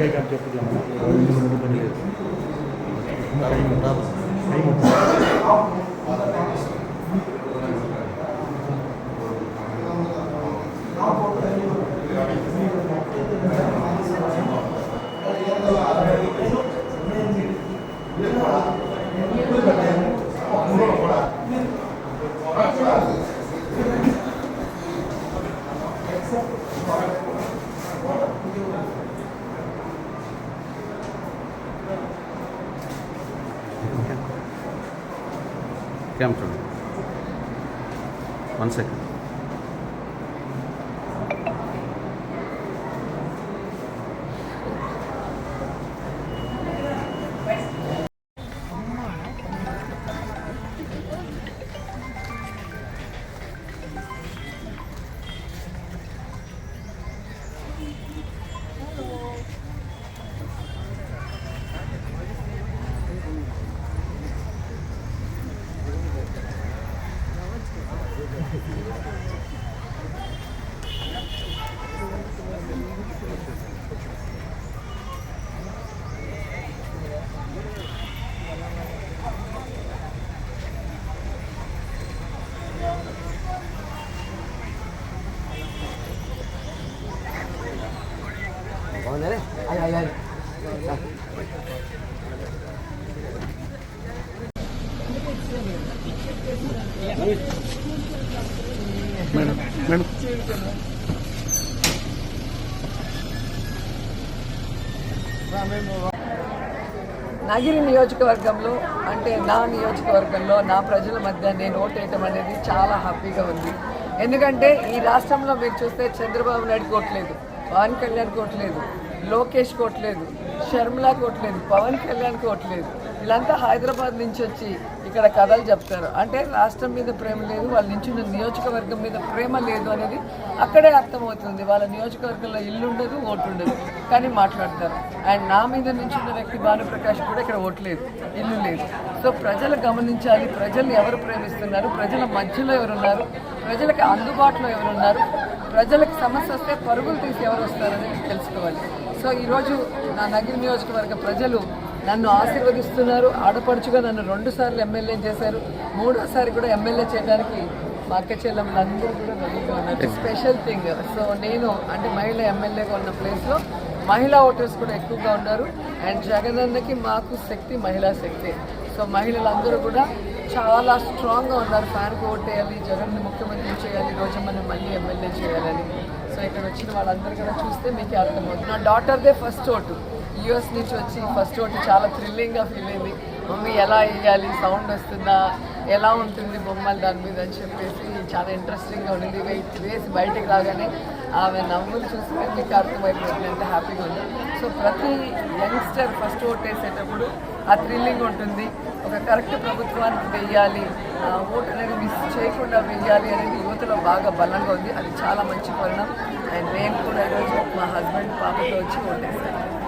कई काम చెప్పు Come from 1 second. मैडम నగిరి నియోజకవర్గంలో అంటే నా నియోజకవర్గంలో నా ప్రజల మధ్య నేను ఓటేయటం అనేది చాలా హ్యాపీగా ఉంది. ఎందుకంటే ఈ రాష్ట్రంలో మీరు చూస్తే చంద్రబాబు నాయుడు కోట్లేదు, పవన్ కళ్యాణ్ కోట్లేదు, లోకేష్ కోట్లేదు, షర్మిలా కోట్లేదు, పవన్ కళ్యాణ్ కోట్లేదు. వీళ్ళంతా హైదరాబాద్ నుంచి వచ్చి ఇక్కడ కథలు చెప్తారు. అంటే రాష్ట్రం మీద ప్రేమ లేదు, వాళ్ళ నుంచి నియోజకవర్గం మీద ప్రేమ లేదు అనేది అక్కడే అర్థమవుతుంది. వాళ్ళ నియోజకవర్గంలో ఇల్లు ఉండదు, ఓటు ఉండదు, కానీ మాట్లాడతారు. అండ్ నా మీద నుంచున్న వ్యక్తి భానుప్రకాష్ కూడా ఇక్కడ ఓటు లేదు, ఇల్లు లేదు. సో ప్రజలు గమనించాలి, ప్రజలు ఎవరు ప్రేమిస్తున్నారు, ప్రజల మధ్యలో ఎవరున్నారు, ప్రజలకు అందుబాటులో ఎవరున్నారు, ప్రజలకు సమస్య వస్తే పరుగులు తీసి ఎవరు వస్తారనేది తెలుసుకోవాలి. సో ఈరోజు నా నగిరి నియోజకవర్గ ప్రజలు నన్ను ఆశీర్వదిస్తున్నారు. ఆడపడుచుగా నన్ను 2 సార్లు ఎమ్మెల్యే చేశారు, 3వసారి కూడా ఎమ్మెల్యే చేయడానికి మా అక్క చెల్లెమ్మలందరూ కూడా రెడీగా ఉన్నారు. స్పెషల్ థింగ్, సో నేను అంటే మహిళ ఎమ్మెల్యేగా ఉన్న ప్లేస్లో మహిళా ఓటర్స్ కూడా ఎక్కువగా ఉన్నారు. అండ్ జగనన్నకి మాకు శక్తి మహిళా శక్తి. సో మహిళలందరూ కూడా చాలా స్ట్రాంగ్గా ఉన్నారు. ఫ్యాన్కి ఓటేయాలి, జగన్ని ముఖ్యమంత్రి చేయాలి, రోజమ్మని మళ్ళీ ఎమ్మెల్యే చేయాలని. సో ఇక్కడ వచ్చిన వాళ్ళందరూ కూడా చూస్తే మీకే అర్థమవుతుంది. నా డాటర్దే ఫస్ట్ ఓటు, యూఎస్ నుంచి వచ్చి ఫస్ట్ ఓటు చాలా థ్రిల్లింగ్గా ఫీల్ అయింది. మమ్మీ ఎలా వేయాలి, సౌండ్ వస్తుందా, ఎలా ఉంటుంది బొమ్మలు దాని మీద అని చెప్పేసి చాలా ఇంట్రెస్టింగ్గా ఉండింది. వేసి బయటికి రాగానే ఆమె నవ్వులు చూస్తే మీకు అర్థమైపోతుంది, ఎంత హ్యాపీగా ఉంది. సో ప్రతి యంగ్స్టర్ ఫస్ట్ ఓట్ వేసేటప్పుడు ఆ థ్రిల్లింగ్ ఉంటుంది. ఒక కరెక్ట్ ప్రభుత్వానికి వెయ్యాలి, ఓటు అనేది మిస్ చేయకుండా వెయ్యాలి అనేది యువతలో బాగా బలంగా ఉంది. అది చాలా మంచి పరిణామం. అండ్ నేను కూడా ఈరోజు మా హస్బెండ్ పాపతో వచ్చి ఓటేస్తాను.